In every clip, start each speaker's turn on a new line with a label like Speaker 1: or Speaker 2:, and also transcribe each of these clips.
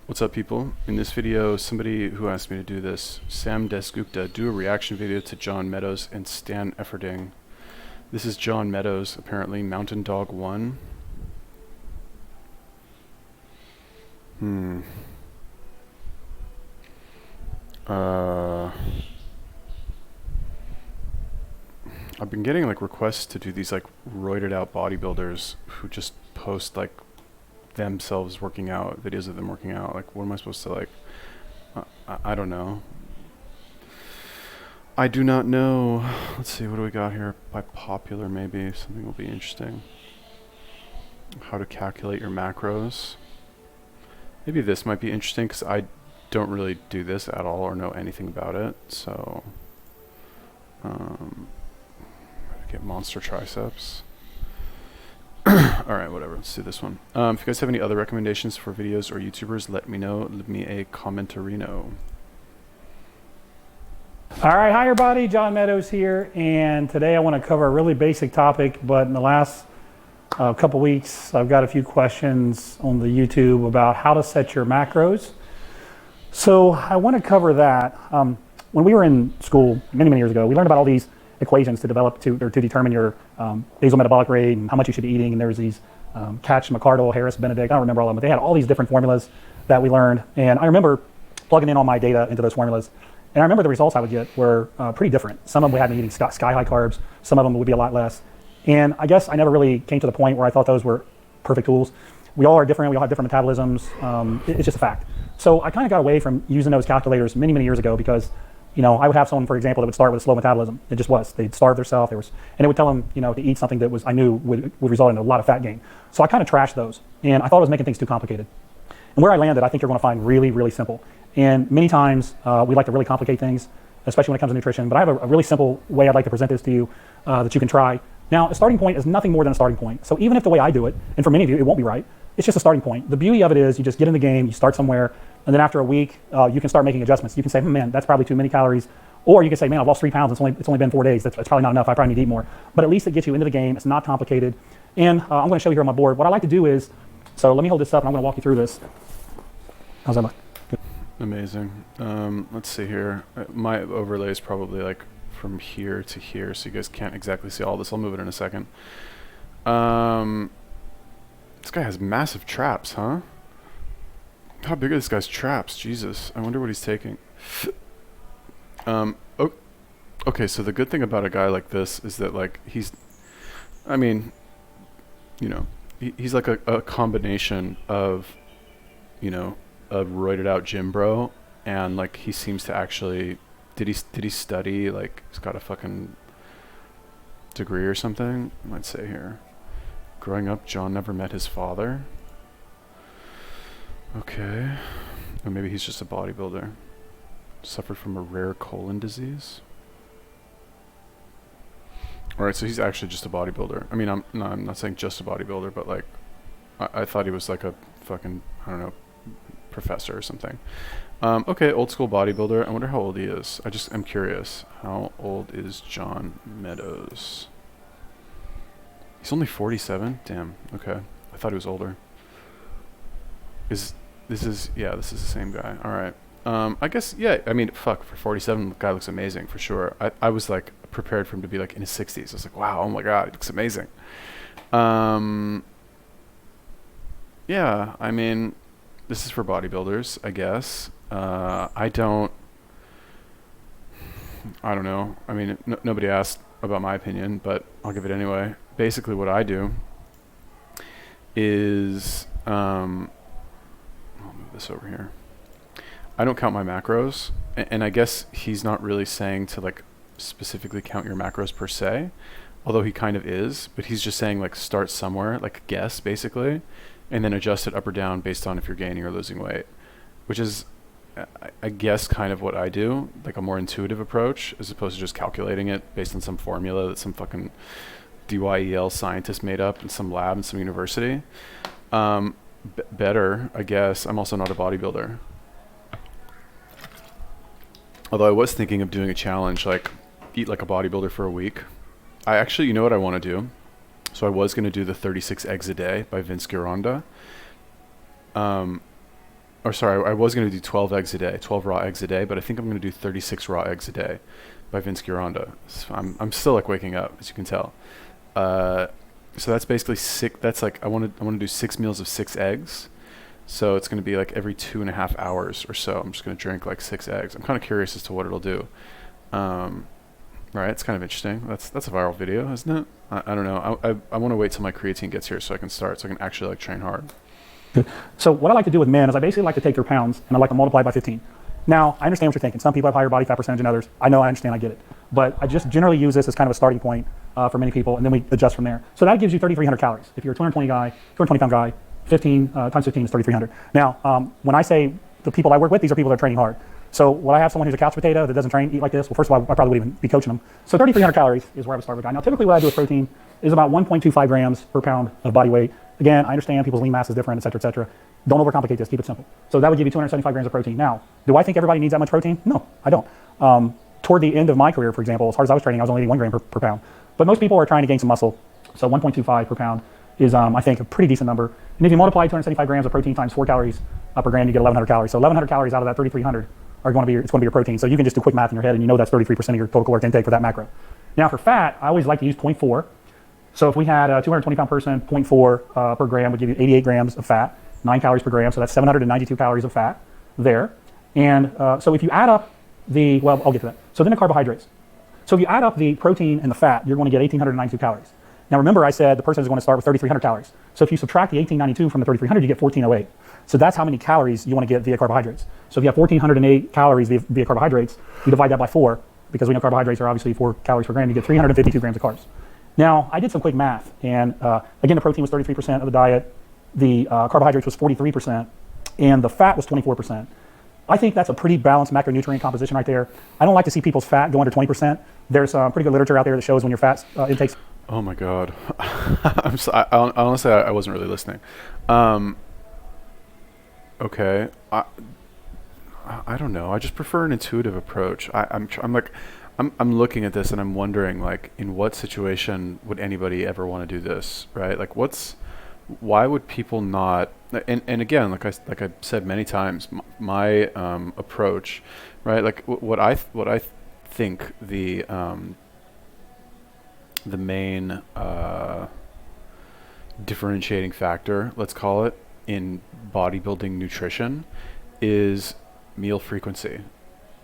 Speaker 1: What's up, people? In this video, somebody who asked me to do this, Sam Desgupta, do a reaction video to John Meadows and Stan Efferding. This is John Meadows, apparently, Mountain Dog 1. I've been getting like requests to do these like roided out bodybuilders who just post like themselves working out, videos of them working out. Like, what am I supposed to like? I don't know. I do not know. Let's see, what do we got here? By popular, maybe something will be interesting. How to calculate your macros. Maybe this might be interesting because I don't really do this at all or know anything about it. So, get monster triceps. Alright, whatever. Let's do this one. If you guys have any other recommendations for videos or YouTubers, let me know. Leave me a commentarino.
Speaker 2: All right, hi everybody, John Meadows here, and today I want to cover a really basic topic, but in the last couple weeks I've got a few questions on the YouTube about how to set your macros. So I want to cover that. When we were in school many years ago, we learned about all these equations to determine your basal metabolic rate and how much you should be eating, and there was these Catch, McCardle, Harris, Benedict, I don't remember all of them, but they had all these different formulas that we learned, and I remember plugging in all my data into those formulas. And I remember the results I would get were pretty different. Some of them had me eating sky-high carbs. Some of them would be a lot less. And I guess I never really came to the point where I thought those were perfect tools. We all are different. We all have different metabolisms. It's just a fact. So I kind of got away from using those calculators many years ago because, you know, I would have someone, for example, that would start with a slow metabolism. It just was. They'd starve themselves. And it would tell them, you know, to eat something that I knew would result in a lot of fat gain. So I kind of trashed those. And I thought it was making things too complicated. And where I landed, I think you're going to find really simple. And many times we like to really complicate things, especially when it comes to nutrition. But I have a really simple way I'd like to present this to you that you can try. Now, a starting point is nothing more than a starting point. So even if the way I do it, and for many of you it won't be right, it's just a starting point. The beauty of it is you just get in the game, you start somewhere, and then after a week you can start making adjustments. You can say, man, that's probably too many calories. Or you can say, man, I've lost 3 pounds, it's only been 4 days. That's probably not enough. I probably need to eat more. But at least it gets you into the game. It's not complicated. And I'm going to show you here on my board. What I like to do is, so let me hold this up and I'm going to walk you through this. How's that look?
Speaker 1: Amazing. Let's see here. My overlay is probably like from here to here, so you guys can't exactly see all this. I'll move it in a second. This guy has massive traps, huh? How big are this guy's traps? Jesus. I wonder what he's taking. Okay, so the good thing about a guy like this is that, like, I mean, you know, he's like a combination of, you know, a roided out gym bro, and like he seems to actually, did he study, like he's got a fucking degree or something? Let's say here, growing up John never met his father. Okay, or maybe he's just a bodybuilder, suffered from a rare colon disease. Alright, so he's actually just a bodybuilder. I mean, I'm not saying just a bodybuilder, but like I thought he was like a fucking, I don't know, professor or something. Okay, old school bodybuilder. I wonder how old he is. I'm curious. How old is John Meadows? He's only 47? Damn, okay. I thought he was older. This is the same guy. Alright. I guess, yeah, I mean, fuck, for 47, the guy looks amazing, for sure. I was like prepared for him to be like in his 60s. I was like, wow, oh my god, he looks amazing. Yeah, I mean, this is for bodybuilders, I guess. I don't know. I mean, nobody asked about my opinion, but I'll give it anyway. Basically, what I do is, I'll move this over here. I don't count my macros, and I guess he's not really saying to like specifically count your macros per se, although he kind of is, but he's just saying like start somewhere, like guess basically, and then adjust it up or down based on if you're gaining or losing weight, which is, I guess, kind of what I do, like a more intuitive approach as opposed to just calculating it based on some formula that some fucking DYEL scientist made up in some lab in some university. Better, I guess. I'm also not a bodybuilder. Although I was thinking of doing a challenge, like eat like a bodybuilder for a week. I actually, you know what I want to do? So I was going to do the 36 eggs a day by Vince Gironda. or sorry, I was going to do 12 eggs a day, 12 raw eggs a day, but I think I'm going to do 36 raw eggs a day by Vince Gironda. So I'm still like waking up, as you can tell. So that's basically six. That's like I want to do 6 meals of 6 eggs. So it's going to be like every 2.5 hours or so. I'm just going to drink like 6 eggs. I'm kind of curious as to what it'll do. Right, it's kind of interesting. That's a viral video, isn't it? I don't know. I want to wait till my creatine gets here so I can start, so I can actually like train hard.
Speaker 2: So what I like to do with men is I basically like to take their pounds and I like to multiply by 15. Now, I understand what you're thinking. Some people have higher body fat percentage than others. I know, I understand, I get it. But I just generally use this as kind of a starting point for many people, and then we adjust from there. So that gives you 3,300 calories. If you're a 220 pound guy, 15 times 15 is 3,300. Now, when I say the people I work with, these are people that are training hard. So will I have someone who's a couch potato that doesn't train, eat like this? Well, first of all, I probably wouldn't even be coaching them. So 3,300 calories is where I would start with a guy. Now, typically what I do with protein is about 1.25 grams per pound of body weight. Again, I understand people's lean mass is different, et cetera, et cetera. Don't overcomplicate this, keep it simple. So that would give you 275 grams of protein. Now, do I think everybody needs that much protein? No, I don't. Toward the end of my career, for example, as hard as I was training, I was only eating 1 gram per pound. But most people are trying to gain some muscle. So 1.25 per pound is, I think, a pretty decent number. And if you multiply 275 grams of protein times 4 calories per gram, you get 1,100 calories. So 1,100 calories out of that 3,300 are going to be it's going to be your protein. So you can just do quick math in your head, and you know that's 33% of your total caloric intake for that macro. Now for fat, I always like to use 0.4. So if we had a 220 pound person, 0.4 per gram would give you 88 grams of fat, 9 calories per gram. So that's 792 calories of fat there. And so if you add up well, I'll get to that. So then the carbohydrates. So if you add up the protein and the fat, you're going to get 1,892 calories. Now remember, I said the person is going to start with 3,300 calories. So if you subtract the 1,892 from the 3,300, you get 1,408. So that's how many calories you want to get via carbohydrates. So if you have 1,408 calories via carbohydrates, you divide that by 4, because we know carbohydrates are obviously 4 calories per gram, you get 352 grams of carbs. Now, I did some quick math, and again, the protein was 33% of the diet, the carbohydrates was 43%, and the fat was 24%. I think that's a pretty balanced macronutrient composition right there. I don't like to see people's fat go under 20%. There's some pretty good literature out there that shows when your fat intakes.
Speaker 1: Oh my God. Honestly, I wasn't really listening. Okay. I don't know. I just prefer an intuitive approach. I'm looking at this and I'm wondering, like, in what situation would anybody ever want to do this, right? Like, why would people not? And again, like I said many times, my approach, right? Like what I think the main differentiating factor, let's call it, in bodybuilding nutrition is meal frequency,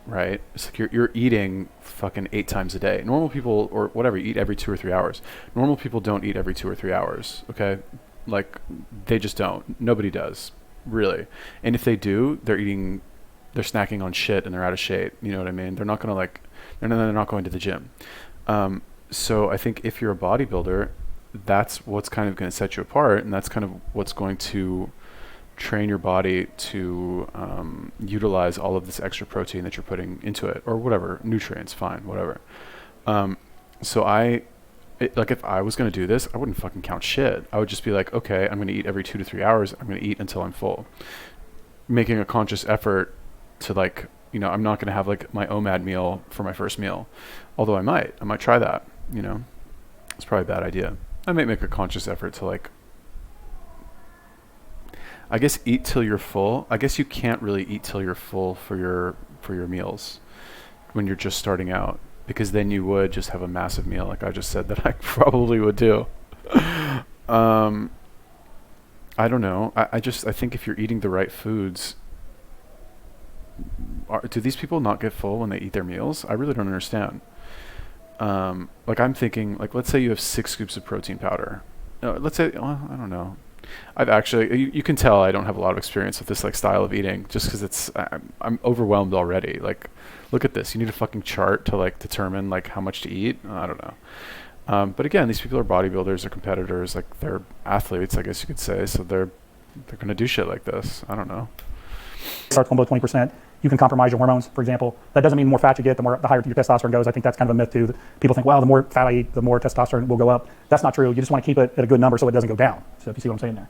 Speaker 1: right? It's like you're eating fucking 8 times a day. Normal people, or whatever, eat every 2 or 3 hours. Normal people don't eat every 2 or 3 hours, okay? Like, they just don't. Nobody does, really. And if they do, they're snacking on shit and they're out of shape. You know what I mean? They're not gonna they're not going to the gym. So I think if you're a bodybuilder, that's what's kind of going to set you apart, and that's kind of what's going to train your body to utilize all of this extra protein that you're putting into it, or whatever, nutrients, fine, whatever. So like if I was going to do this, I wouldn't fucking count shit. I would just be like, okay, I'm going to eat every 2 to 3 hours. I'm going to eat until I'm full. Making a conscious effort to, like, you know, I'm not going to have like my OMAD meal for my first meal. Although I might try that, you know. It's probably a bad idea. I might make a conscious effort to, like, I guess eat till you're full. I guess you can't really eat till you're full for your meals when you're just starting out, because then you would just have a massive meal, like I just said that I probably would do. I don't know. I think if you're eating the right foods, do these people not get full when they eat their meals? I really don't understand. Like, I'm thinking, like, let's say you have 6 scoops of protein powder. Let's say, I don't know. I've actually, you can tell I don't have a lot of experience with this, like, style of eating, just because I'm overwhelmed already. Like, look at this. You need a fucking chart to, like, determine, like, how much to eat. I don't know. But again, these people are bodybuilders, they're competitors, like, they're athletes, I guess you could say. So they're going to do shit like this. I don't know.
Speaker 2: Starts going below 20%. You can compromise your hormones, for example. That doesn't mean the more fat you get, the higher your testosterone goes. I think that's kind of a myth too. People think, well, the more fat I eat, the more testosterone will go up. That's not true. You just want to keep it at a good number so it doesn't go down. So if you see what I'm saying there.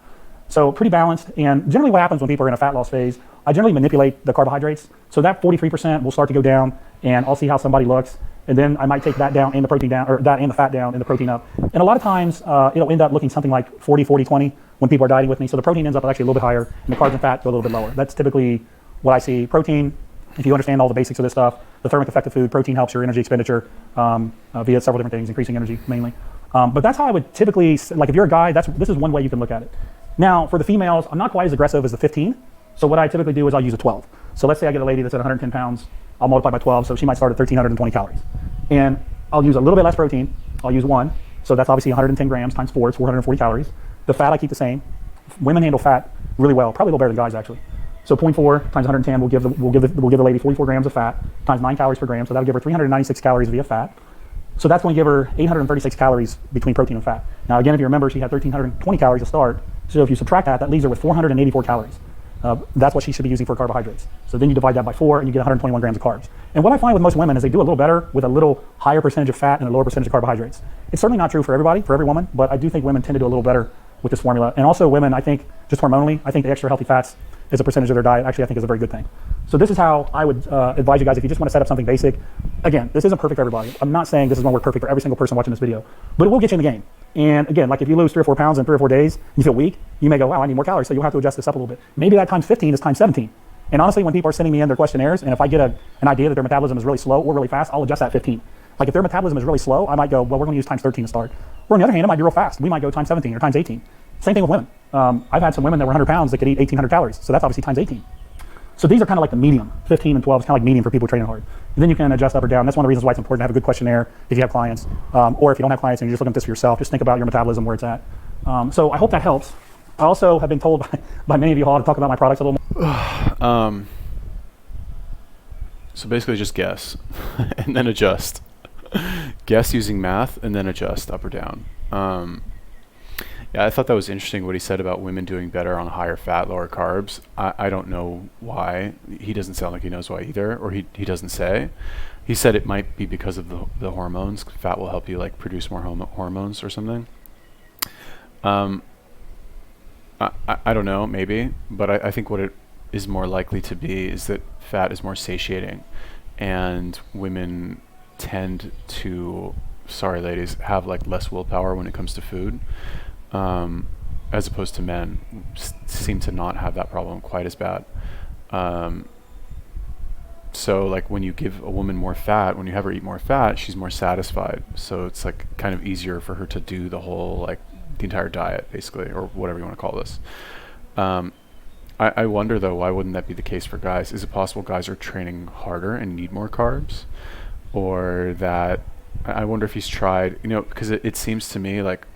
Speaker 2: So pretty balanced. And generally what happens when people are in a fat loss phase, I generally manipulate the carbohydrates. So that 43% will start to go down, and I'll see how somebody looks. And then I might take that down and the protein down, or that and the fat down and the protein up. And a lot of times it'll end up looking something like 40, 40, 20. when people are dieting with me. So the protein ends up actually a little bit higher, and the carbs and fat go a little bit lower. That's typically what I see. Protein, if you understand all the basics of this stuff, the thermic effect of food, protein helps your energy expenditure via several different things, increasing energy mainly. But that's how I would typically, like if you're a guy, this is one way you can look at it. Now, for the females, I'm not quite as aggressive as the 15. So what I typically do is I'll use a 12. So let's say I get a lady that's at 110 pounds, I'll multiply by 12, so she might start at 1,320 calories. And I'll use a little bit less protein, I'll use 1, so that's obviously 110 grams times 4, it's 440 calories. The fat I keep the same. Women handle fat really well, probably a little better than guys actually. So 0.4 times 110 will give the lady 44 grams of fat times 9 calories per gram, so that'll give her 396 calories via fat. So that's going to give her 836 calories between protein and fat. Now again, if you remember, she had 1,320 calories to start, so if you subtract that, that leaves her with 484 calories. That's what she should be using for carbohydrates. So then you divide that by 4 and you get 121 grams of carbs. And what I find with most women is they do a little better with a little higher percentage of fat and a lower percentage of carbohydrates. It's certainly not true for everybody, for every woman, but I do think women tend to do a little better with this formula. And also women, I think, just hormonally, I think the extra healthy fats as a percentage of their diet actually I think is a very good thing. So this is how I would advise you guys if you just want to set up something basic. Again, this isn't perfect for everybody. I'm not saying this is going to work perfect for every single person watching this video, but it will get you in the game. And again, like if you lose 3 or 4 pounds in 3 or 4 days, you feel weak, you may go, wow, I need more calories. So you'll have to adjust this up a little bit. Maybe that times 15 is times 17. And honestly, when people are sending me in their questionnaires, and if I get an idea that their metabolism is really slow or really fast, I'll adjust that 15. Like if their metabolism is really slow, I might go, well, we're going to use times 13 to start. Or on the other hand, it might be real fast. We might go times 17 or times 18. Same thing with women. I've had some women that were 100 pounds that could eat 1,800 calories. So that's obviously times 18. So these are kind of like the medium. 15 and 12 is kind of like medium for people training hard. And then you can adjust up or down. That's one of the reasons why it's important to have a good questionnaire if you have clients. Or if you don't have clients and you're just looking at this for yourself, just think about your metabolism, where it's at. So I hope that helps. I also have been told by many of you all to talk about my products a little more.
Speaker 1: So basically just guess and then adjust. Guess using math and then adjust up or down. Yeah, I thought that was interesting what he said about women doing better on higher fat, lower carbs. I don't know why. He doesn't sound like he knows why either, or he doesn't say. He said it might be because of the hormones. Fat will help you like produce more hormones or something. I don't know, maybe, but I think what it is more likely to be is that fat is more satiating, and women tend to, sorry ladies, have like less willpower when it comes to food. As opposed to men seem to not have that problem quite as bad. So like when you give a woman more fat, when you have her eat more fat, she's more satisfied. So it's like kind of easier for her to do the whole, like the entire diet basically, or whatever you want to call this. I wonder though, why wouldn't that be the case for guys? Is it possible guys are training harder and need more carbs? Or that, I wonder if he's tried, because it seems to me like,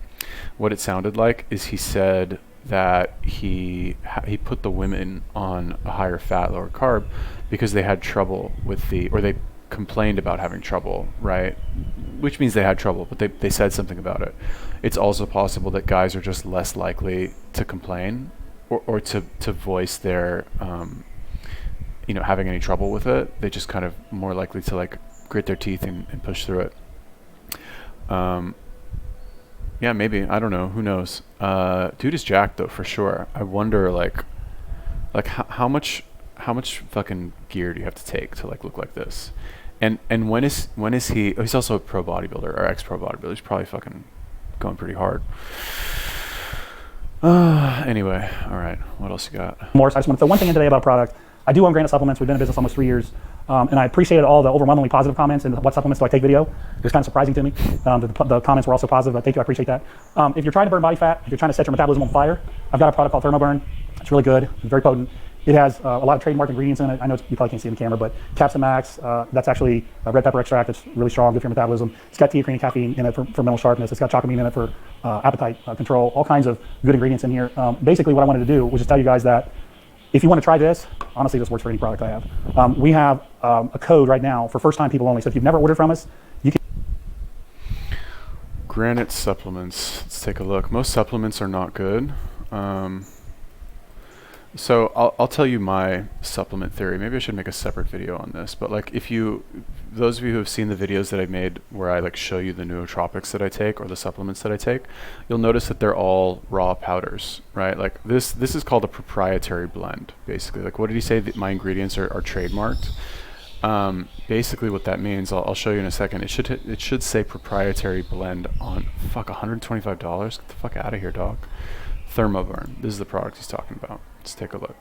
Speaker 1: what it sounded like is he said that he put the women on a higher fat, lower carb because they had trouble with or they complained about having trouble, right? Which means they had trouble, but they said something about it. It's also possible that guys are just less likely to complain or to voice their, having any trouble with it. They just kind of more likely to like grit their teeth and push through it. Yeah, maybe. I don't know. Who knows? Dude is jacked though, for sure. I wonder like how much fucking gear do you have to take to like look like this? And when is he? Oh, he's also a pro bodybuilder or ex-pro bodybuilder. He's probably fucking going pretty hard. Anyway, all right. What else you got?
Speaker 2: More. So I just want to throw one thing in today about a product. I do own Granite Supplements. We've been in business almost 3 years. And I appreciated all the overwhelmingly positive comments and what supplements do I take video. It was kind of surprising to me. The comments were also positive. Thank you. I appreciate that. If you're trying to burn body fat, if you're trying to set your metabolism on fire, I've got a product called ThermoBurn. It's really good. It's very potent. It has a lot of trademark ingredients in it. I know you probably can't see it in the camera, but Capsamax, that's actually a red pepper extract. It's really strong, good for your metabolism. It's got theobromine and caffeine in it for mental sharpness. It's got chocomine in it for appetite control. All kinds of good ingredients in here. Basically, what I wanted to do was just tell you guys that if you want to try this, honestly, this works for any product I have. We have a code right now for first-time people only. So if you've never ordered from us, you can.
Speaker 1: Granite supplements. Let's take a look. Most supplements are not good. So I'll tell you my supplement theory. Maybe I should make a separate video on this. But like, those of you who have seen the videos that I made where I like show you the nootropics that I take or the supplements that I take, you'll notice that they're all raw powders, right? Like this is called a proprietary blend, basically. Like, what did he say that my ingredients are trademarked? Basically what that means, I'll show you in a second. It should say proprietary blend on $125. Get the fuck out of here, dog. Thermoburn. This is the product he's talking about. Let's take a look.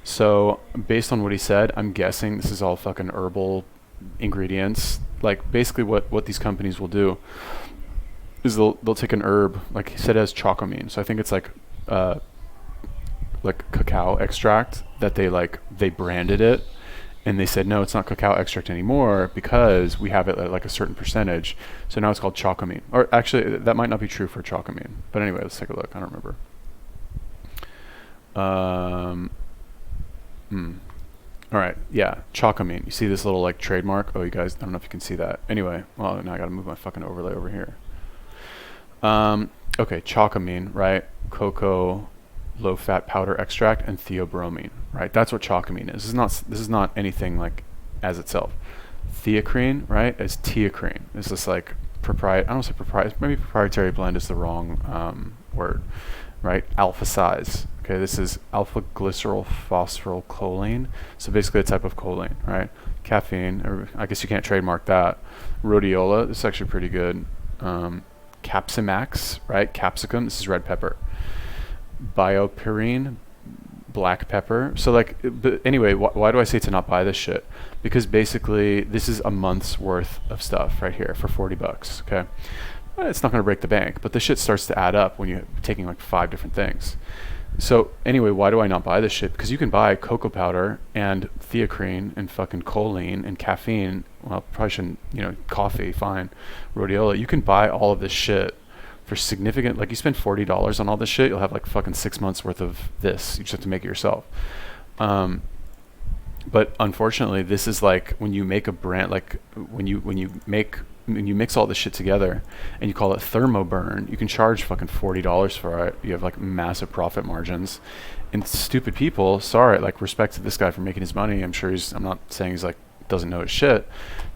Speaker 1: So based on what he said, I'm guessing this is all fucking herbal ingredients. Like basically what these companies will do is they'll take an herb, like he said, it has chocomine. So I think it's like cacao extract that they branded it, and they said no, it's not cacao extract anymore because we have it at like a certain percentage. So now it's called chocomine. Or actually, that might not be true for chocomine. But anyway, let's take a look. I don't remember. All right, yeah, chocomine. You see this little like trademark? Oh, you guys, I don't know if you can see that. Anyway, well, now I gotta move my fucking overlay over here. Okay, chocomine, right? Cocoa, low-fat powder extract, and theobromine, right? That's what chocomine is. This is not anything like as itself. Theacrine, right, is teacrine. It's this like I don't say proprietary, maybe proprietary blend is the wrong word, right? Alpha size. Okay, this is alpha glycerol phosphorylcholine. So basically a type of choline, right? Caffeine, or I guess you can't trademark that. Rhodiola, this is actually pretty good. Capsimax, right? Capsicum, this is red pepper. Biopyrene, black pepper. So like, but anyway, why do I say to not buy this shit? Because basically this is a month's worth of stuff right here for $40, okay? It's not gonna break the bank, but the shit starts to add up when you're taking like 5 different things. So anyway, why do I not buy this shit? Because you can buy cocoa powder and theacrine and fucking choline and caffeine. Well, probably shouldn't, coffee, fine. Rhodiola. You can buy all of this shit for significant, like you spend $40 on all this shit, you'll have like fucking 6 months worth of this. You just have to make it yourself. But unfortunately, this is like when you make a brand, like when you mix all this shit together and you call it Thermoburn, you can charge fucking $40 for it. You have like massive profit margins. And stupid people, sorry, like respect to this guy for making his money. I'm not saying he's like doesn't know his shit,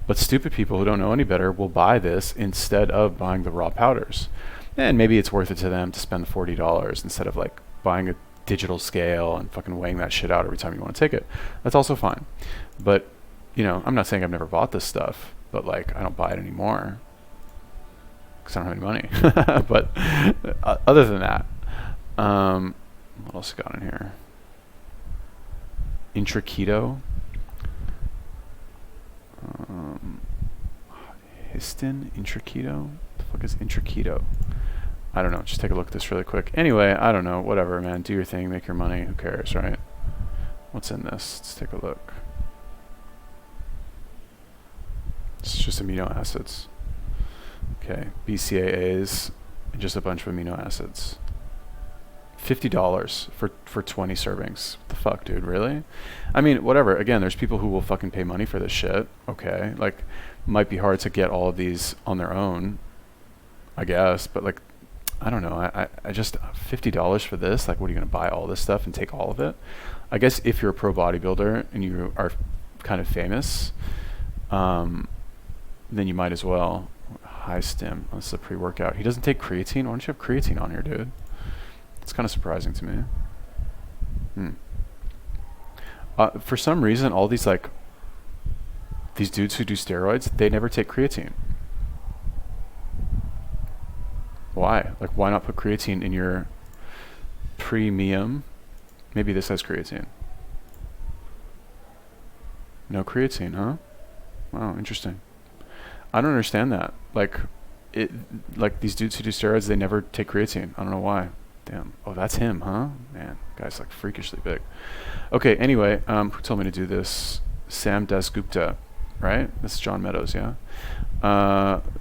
Speaker 1: but stupid people who don't know any better will buy this instead of buying the raw powders. And maybe it's worth it to them to spend the $40 instead of like buying a digital scale and fucking weighing that shit out every time you want to take it. That's also fine. But, I'm not saying I've never bought this stuff, but like I don't buy it anymore because I don't have any money. But other than that, what else got in here? Intraketo. Histin, Intraketo. What the fuck is Intraketo? I don't know. Just take a look at this really quick. Anyway, I don't know. Whatever, man. Do your thing. Make your money. Who cares, right? What's in this? Let's take a look. It's just amino acids. Okay. BCAAs and just a bunch of amino acids. $50 for 20 servings. What the fuck, dude? Really? I mean, whatever. Again, there's people who will fucking pay money for this shit. Okay. Like, might be hard to get all of these on their own, I guess. But, like, I don't know. I just, $50 for this? Like, what, are you going to buy all this stuff and take all of it? I guess if you're a pro bodybuilder and you are kind of famous, then you might as well. High stim. Oh, this is a pre-workout. He doesn't take creatine? Why don't you have creatine on here, dude? It's kind of surprising to me. For some reason, all these these dudes who do steroids, they never take creatine. Why? Like, why not put creatine in your premium? Maybe this has creatine. No creatine, huh? Wow, interesting. I don't understand that. Like these dudes who do steroids, they never take creatine. I don't know why. Damn. Oh, that's him, huh? Man, guy's like freakishly big. Okay, anyway, who told me to do this? Sam Dasgupta, right? This is John Meadows, yeah?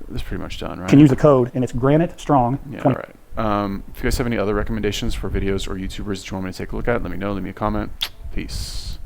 Speaker 1: This is pretty much done, right?
Speaker 2: Can use the code, and it's Granite Strong.
Speaker 1: Yeah, all right. If you guys have any other recommendations for videos or YouTubers that you want me to take a look at, let me know. Leave me a comment. Peace.